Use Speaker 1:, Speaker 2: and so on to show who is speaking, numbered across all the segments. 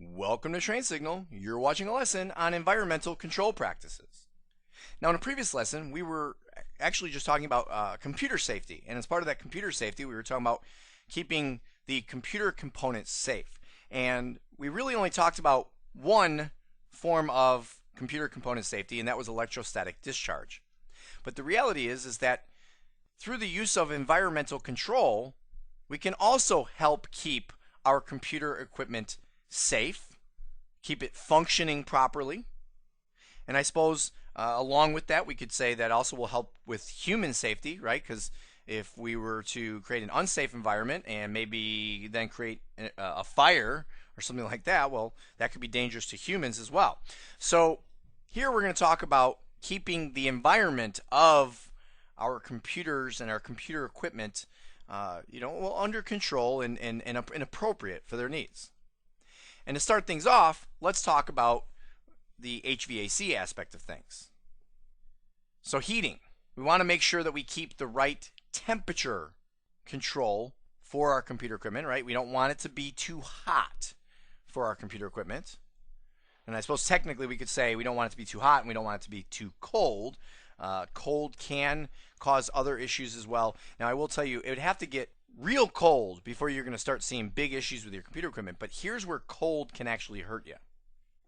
Speaker 1: Welcome to Train Signal. You're watching a lesson on environmental control practices. Now, in a previous lesson, we were actually just talking about computer safety. And as part of that computer safety, we were talking about keeping the computer components safe. And we really only talked about one form of computer component safety, and that was electrostatic discharge. But the reality is that through the use of environmental control, we can also help keep our computer equipment safe, keep it functioning properly. And I suppose along with that, we could say that also will help with human safety, right? Because if we were to create an unsafe environment and maybe then create a fire or something like that, well, that could be dangerous to humans as well. So here we're going to talk about keeping the environment of our computers and our computer equipment under control and appropriate for their needs. And to start things off, let's talk about the HVAC aspect of things. So heating. We want to make sure that we keep the right temperature control for our computer equipment, right? We don't want it to be too hot for our computer equipment. And I suppose technically we could say we don't want it to be too hot and we don't want it to be too cold. Cold can cause other issues as well. Now I will tell you, it would have to get real cold before you're going to start seeing big issues with your computer equipment. But here's where cold can actually hurt you.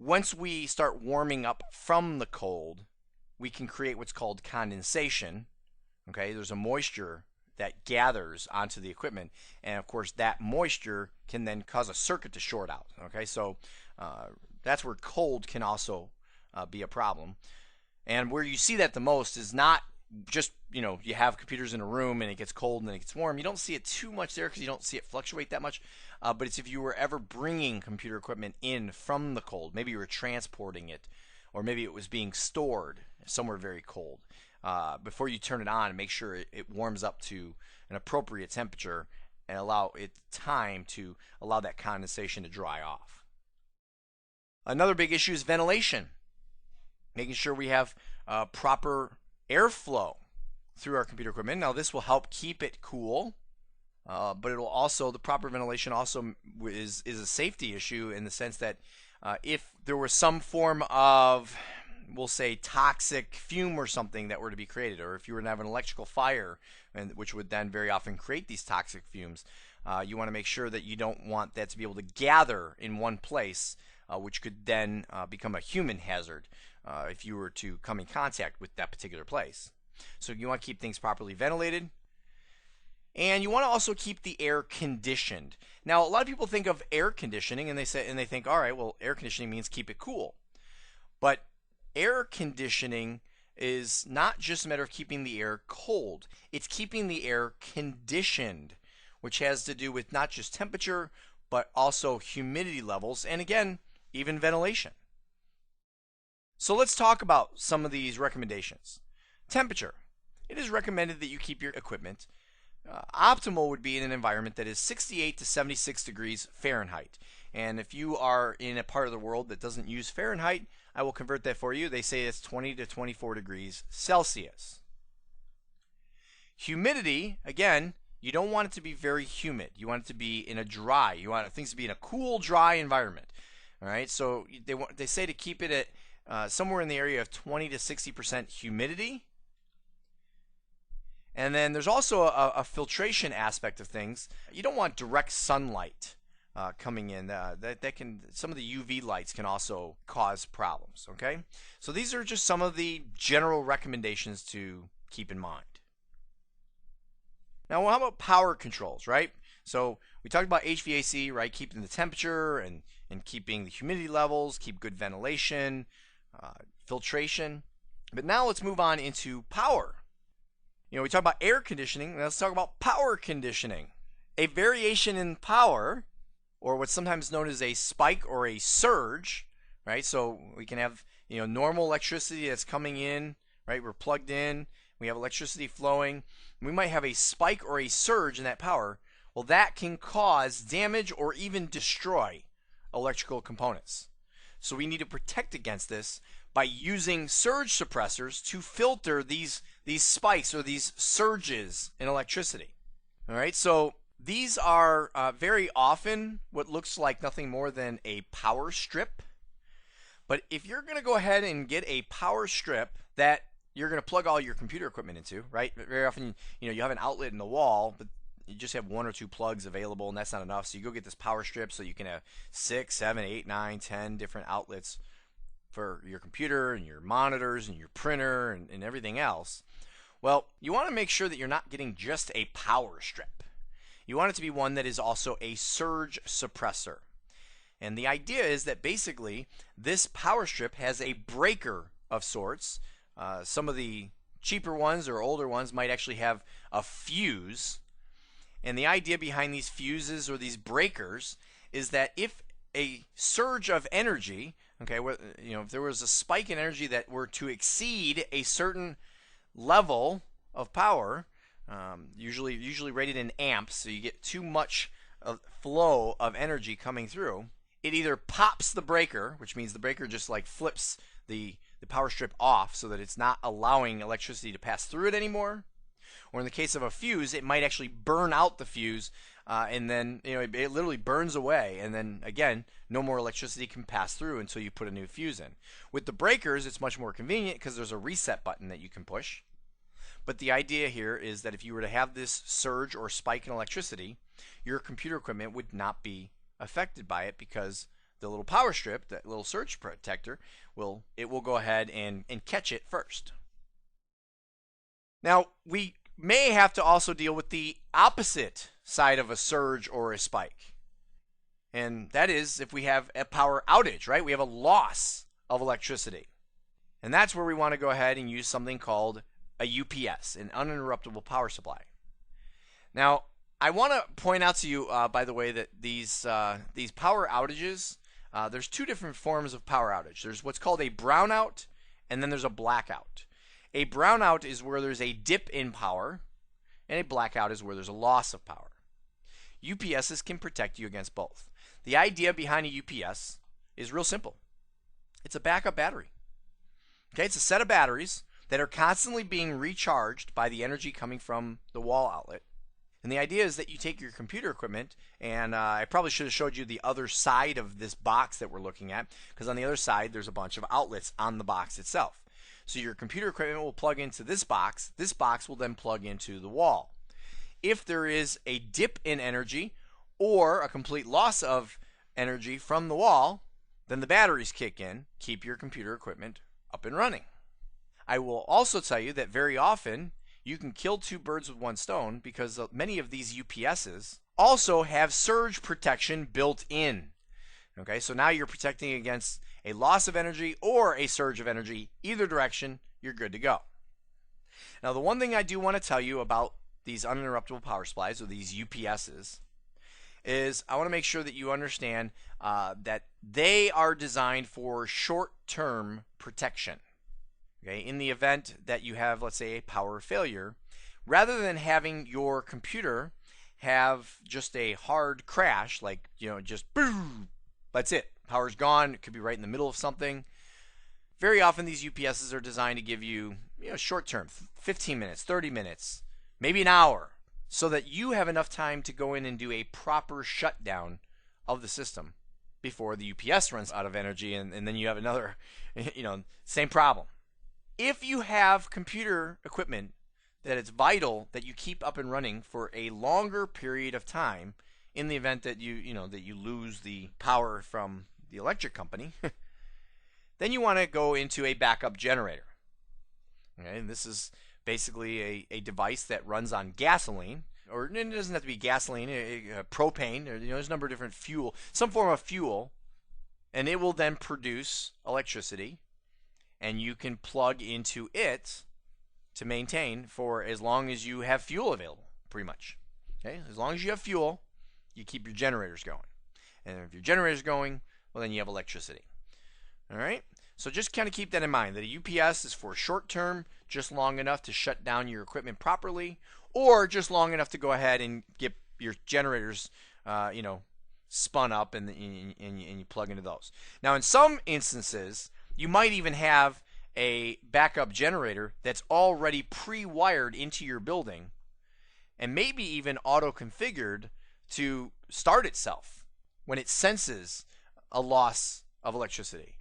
Speaker 1: Once we start warming up from the cold, we can create what's called condensation. Okay, there's a moisture that gathers onto the equipment, and of course that moisture can then cause a circuit to short out. Okay, so that's where cold can also be a problem. And where you see that the most is not just, you have computers in a room and it gets cold and then it gets warm. You don't see it too much there because you don't see it fluctuate that much. But it's if you were ever bringing computer equipment in from the cold. Maybe you were transporting it, or maybe it was being stored somewhere very cold. Before you turn it on, make sure it warms up to an appropriate temperature and allow it time to allow that condensation to dry off. Another big issue is ventilation. Making sure we have proper airflow through our computer equipment. Now this will help keep it cool, but it'll also, the proper ventilation also is a safety issue in the sense that if there was some form of, we'll say, toxic fume or something that were to be created, or if you were to have an electrical fire, and which would then very often create these toxic fumes, you want to make sure that you don't want that to be able to gather in one place, which could then become a human hazard if you were to come in contact with that particular place. So you want to keep things properly ventilated, and you want to also keep the air conditioned. Now, a lot of people think of air conditioning and they think, all right, well, air conditioning means keep it cool. But air conditioning is not just a matter of keeping the air cold. It's keeping the air conditioned, which has to do with not just temperature, but also humidity levels, and again, even ventilation. So let's talk about some of these recommendations. Temperature. It is recommended that you keep your equipment. Optimal would be in an environment that is 68 to 76 degrees Fahrenheit. And if you are in a part of the world that doesn't use Fahrenheit, I will convert that for you. They say it's 20 to 24 degrees Celsius. Humidity, again, you don't want it to be very humid. You want it to be in a dry. You want things to be in a cool, dry environment. All right, so they say to keep it at somewhere in the area of 20 to 60% humidity. And then there's also a filtration aspect of things. You don't want direct sunlight coming in. Some of the UV lights can also cause problems. Okay, so these are just some of the general recommendations to keep in mind. Now, how about power controls, right? So we talked about HVAC, right? Keeping the temperature and keeping the humidity levels, keep good ventilation, filtration. But now let's move on into power. We talk about air conditioning. Let's talk about power conditioning. A variation in power, or what's sometimes known as a spike or a surge, right? So we can have normal electricity that's coming in, right? We're plugged in. We have electricity flowing. We might have a spike or a surge in that power. Well, that can cause damage or even destroy electrical components. So we need to protect against this by using surge suppressors to filter these spikes or these surges in electricity. All right, so These are very often what looks like nothing more than a power strip. But if you're going to go ahead and get a power strip that you're going to plug all your computer equipment into, right? Very often, you have an outlet in the wall, but you just have one or two plugs available, and that's not enough. So you go get this power strip so you can have 6, 7, 8, 9, 10 different outlets for your computer and your monitors and your printer and everything else. Well, you want to make sure that you're not getting just a power strip. You want it to be one that is also a surge suppressor. And the idea is that basically this power strip has a breaker of sorts. Some of the cheaper ones or older ones might actually have a fuse. And the idea behind these fuses or these breakers is that if a surge of energy, okay, if there was a spike in energy that were to exceed a certain level of power, usually rated in amps, so you get too much flow of energy coming through, it either pops the breaker, which means the breaker just like flips the power strip off so that it's not allowing electricity to pass through it anymore, or in the case of a fuse, it might actually burn out the fuse, and then it literally burns away, and then again, no more electricity can pass through until you put a new fuse in. With the breakers, it's much more convenient because there's a reset button that you can push. But the idea here is that if you were to have this surge or spike in electricity, your computer equipment would not be affected by it because the little power strip, that little surge protector, will go ahead and catch it first. Now, we may have to also deal with the opposite side of a surge or a spike. And that is if we have a power outage, right? We have a loss of electricity. And that's where we want to go ahead and use something called a UPS, an uninterruptible power supply. Now, I want to point out to you, by the way, that these power outages, there's two different forms of power outage. There's what's called a brownout, and then there's a blackout. A brownout is where there's a dip in power, and a blackout is where there's a loss of power. UPSs can protect you against both. The idea behind a UPS is real simple. It's a backup battery. Okay, it's a set of batteries that are constantly being recharged by the energy coming from the wall outlet. And the idea is that you take your computer equipment, and I probably should have showed you the other side of this box that we're looking at, because on the other side there's a bunch of outlets on the box itself. So your computer equipment will plug into this box will then plug into the wall. If there is a dip in energy or a complete loss of energy from the wall, then the batteries kick in, keep your computer equipment up and running. I will also tell you that very often you can kill two birds with one stone because many of these UPSs also have surge protection built in. Okay, so now you're protecting against a loss of energy or a surge of energy. Either direction, you're good to go. Now, the one thing I do want to tell you about these uninterruptible power supplies, or these UPSs, is I want to make sure that you understand that they are designed for short-term protection. Okay, in the event that you have, let's say, a power failure, rather than having your computer have just a hard crash, like, just boom, that's it, power's gone, it could be right in the middle of something. Very often these UPSs are designed to give you, short term, 15 minutes, 30 minutes, maybe an hour, so that you have enough time to go in and do a proper shutdown of the system before the UPS runs out of energy, and then you have another, same problem. If you have computer equipment that it's vital that you keep up and running for a longer period of time, in the event that you lose the power from the electric company, then you want to go into a backup generator. Okay, and this is basically a device that runs on gasoline, or it doesn't have to be gasoline, propane, or there's a number of different fuel, some form of fuel, and it will then produce electricity, and you can plug into it to maintain for as long as you have fuel available, pretty much. Okay, as long as you have fuel, you keep your generators going, and if your generator's going, well, then you have electricity. All right, so just kind of keep that in mind, that a UPS is for short term, just long enough to shut down your equipment properly, or just long enough to go ahead and get your generators spun up and you plug into those. Now, in some instances, you might even have a backup generator that's already pre-wired into your building, and maybe even auto-configured to start itself when it senses a loss of electricity.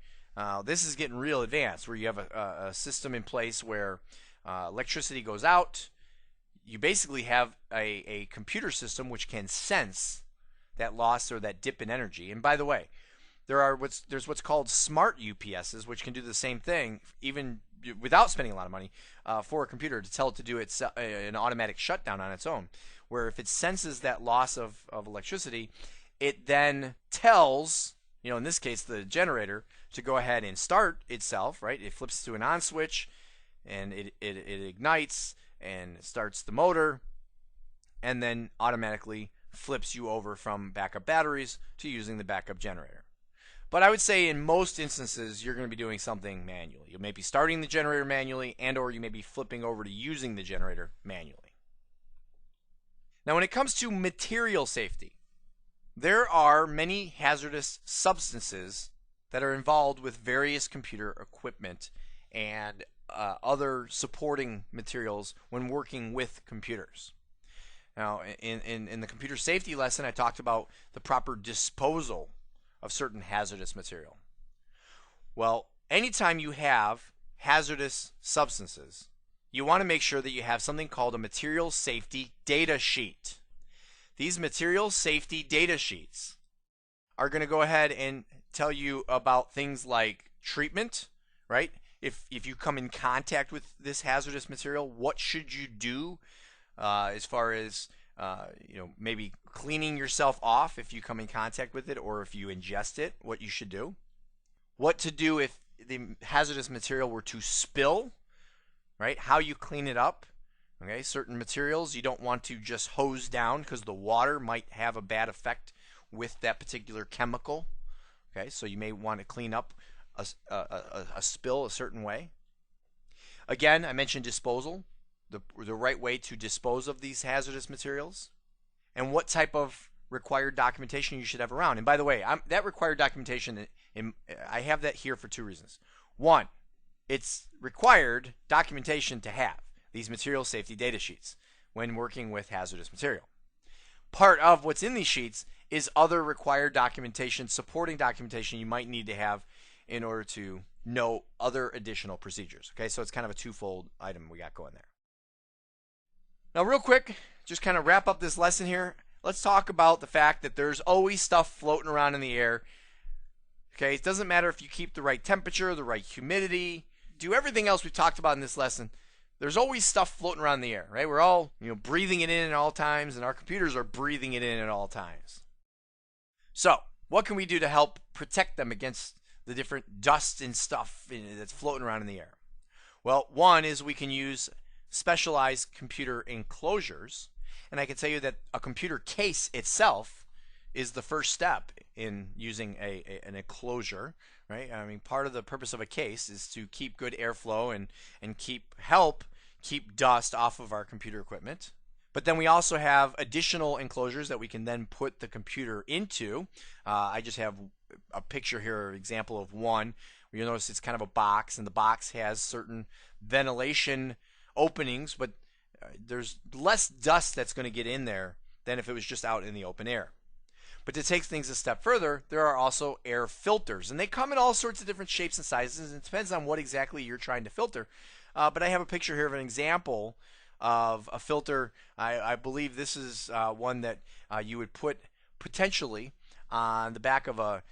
Speaker 1: This is getting real advanced, where you have a system in place where electricity goes out. You basically have a computer system which can sense that loss or that dip in energy. And by the way, there's what's called smart UPSs, which can do the same thing, even without spending a lot of money, for a computer to tell it to do an automatic shutdown on its own, where if it senses that loss of electricity, it then tells, in this case, the generator to go ahead and start itself, right? It flips to an on switch, and it ignites and starts the motor, and then automatically flips you over from backup batteries to using the backup generator. But I would say in most instances, you're going to be doing something manually. You may be starting the generator manually, and or you may be flipping over to using the generator manually. Now, when it comes to material safety, there are many hazardous substances that are involved with various computer equipment and other supporting materials when working with computers. Now, in the computer safety lesson, I talked about the proper disposal of certain hazardous material. Well, anytime you have hazardous substances, you want to make sure that you have something called a material safety data sheet. These material safety data sheets are going to go ahead and tell you about things like treatment, right? If you come in contact with this hazardous material, what should you do as far as maybe cleaning yourself off if you come in contact with it, or if you ingest it, what you should do. What to do if the hazardous material were to spill, right? How you clean it up. Okay, certain materials you don't want to just hose down because the water might have a bad effect with that particular chemical. Okay, so you may want to clean up a spill a certain way. Again, I mentioned disposal, the right way to dispose of these hazardous materials, and what type of required documentation you should have around. And by the way, that required documentation, I have that here for two reasons. One, it's required documentation to have these material safety data sheets when working with hazardous material. Part of what's in these sheets is other required documentation, supporting documentation you might need to have in order to know other additional procedures. Okay, so it's kind of a twofold item we got going there. Now, real quick, just kind of wrap up this lesson here. Let's talk about the fact that there's always stuff floating around in the air. Okay, it doesn't matter if you keep the right temperature, the right humidity, do everything else we've talked about in this lesson. There's always stuff floating around in the air, right? We're all, breathing it in at all times, and our computers are breathing it in at all times. So, what can we do to help protect them against the different dust and stuff that's floating around in the air? Well, one is we can use specialized computer enclosures, and I can tell you that a computer case itself is the first step in using an enclosure, right? I mean, part of the purpose of a case is to keep good airflow and help keep dust off of our computer equipment. But then we also have additional enclosures that we can then put the computer into. I just have a picture here, an example of one. You'll notice it's kind of a box, and the box has certain ventilation openings, but there's less dust that's going to get in there than if it was just out in the open air. But to take things a step further, there are also air filters, and they come in all sorts of different shapes and sizes. It depends on what exactly you're trying to filter. But I have a picture here of an example of a filter. I believe this is one that you would put potentially on the back of or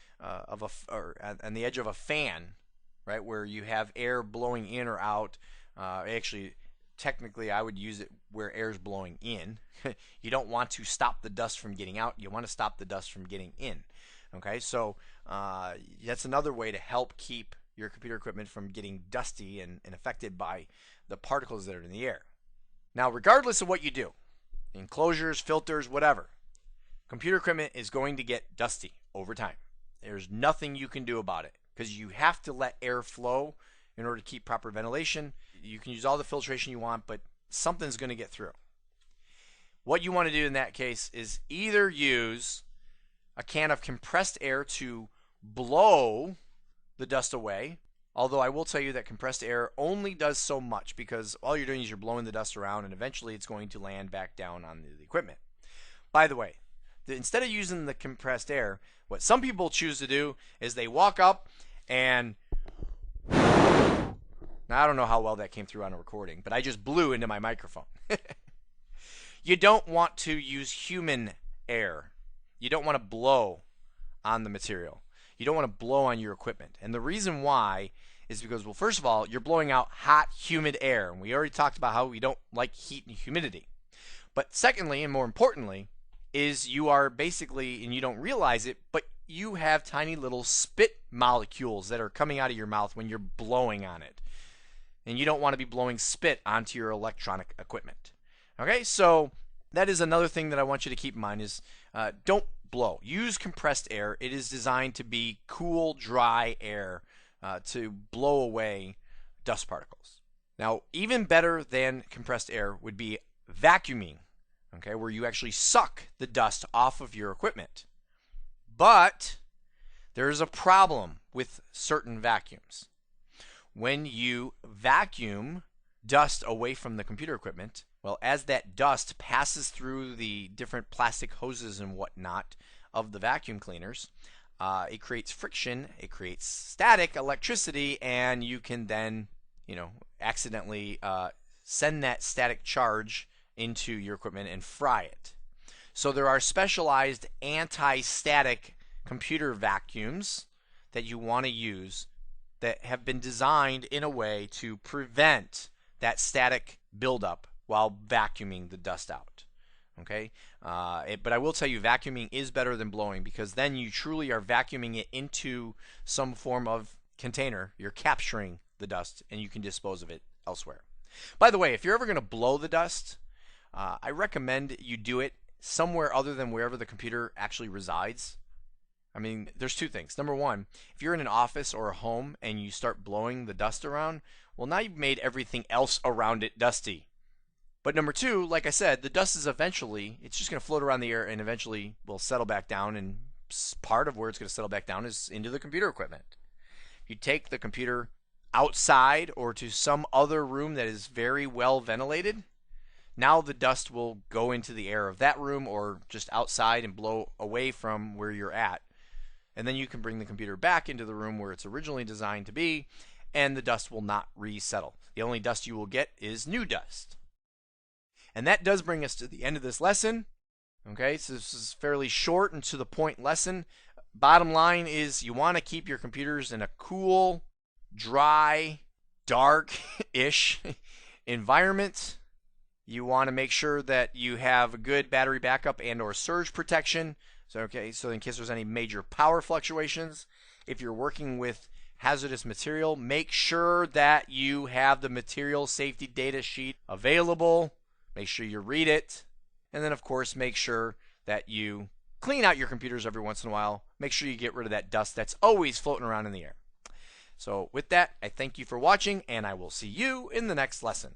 Speaker 1: on the edge of a fan, right, where you have air blowing in or out. Actually, technically, I would use it where air is blowing in. You don't want to stop the dust from getting out. You want to stop the dust from getting in. Okay, so that's another way to help keep your computer equipment from getting dusty and affected by the particles that are in the air. Now, regardless of what you do, enclosures, filters, whatever, computer equipment is going to get dusty over time. There's nothing you can do about it because you have to let air flow in order to keep proper ventilation. You can use all the filtration you want, but something's going to get through. What you want to do in that case is either use a can of compressed air to blow the dust away. Although I will tell you that compressed air only does so much, because all you're doing is you're blowing the dust around and eventually it's going to land back down on the equipment. By the way, instead of using the compressed air, what some people choose to do is they walk up and, now I don't know how well that came through on a recording, but I just blew into my microphone. You don't want to use human air. You don't want to blow on the material. You don't want to blow on your equipment. And the reason why is because, well, first of all, you're blowing out hot, humid air. And we already talked about how we don't like heat and humidity. But secondly, and more importantly, is you are basically, and you don't realize it, but you have tiny little spit molecules that are coming out of your mouth when you're blowing on it. And you don't want to be blowing spit onto your electronic equipment. Okay, so that is another thing that I want you to keep in mind is don't blow. Use compressed air. It is designed to be cool, dry air to blow away dust particles. Now, even better than compressed air would be vacuuming, okay, where you actually suck the dust off of your equipment. But there's a problem with certain vacuums. When you vacuum dust away from the computer equipment, well, as that dust passes through the different plastic hoses and whatnot of the vacuum cleaners, it creates friction, it creates static electricity, and you can then, accidentally send that static charge into your equipment and fry it. So there are specialized anti-static computer vacuums that you want to use that have been designed in a way to prevent that static buildup while vacuuming the dust out. Okay, but I will tell you, vacuuming is better than blowing, because then you truly are vacuuming it into some form of container. You're capturing the dust and you can dispose of it elsewhere. By the way, if you're ever going to blow the dust, I recommend you do it somewhere other than wherever the computer actually resides. I mean, there's two things. Number one, if you're in an office or a home and you start blowing the dust around, well, now you've made everything else around it dusty. But number two, like I said, the dust is eventually, it's just going to float around the air and eventually will settle back down, and part of where it's going to settle back down is into the computer equipment. If you take the computer outside or to some other room that is very well ventilated, now the dust will go into the air of that room or just outside and blow away from where you're at. And then you can bring the computer back into the room where it's originally designed to be, and the dust will not resettle. The only dust you will get is new dust. And that does bring us to the end of this lesson. Okay, so this is fairly short and to the point lesson. Bottom line is you want to keep your computers in a cool, dry, dark-ish environment. You want to make sure that you have a good battery backup and or surge protection. So in case there's any major power fluctuations, if you're working with hazardous material, make sure that you have the material safety data sheet available. Make sure you read it. And then, of course, make sure that you clean out your computers every once in a while. Make sure you get rid of that dust that's always floating around in the air. So with that, I thank you for watching, and I will see you in the next lesson.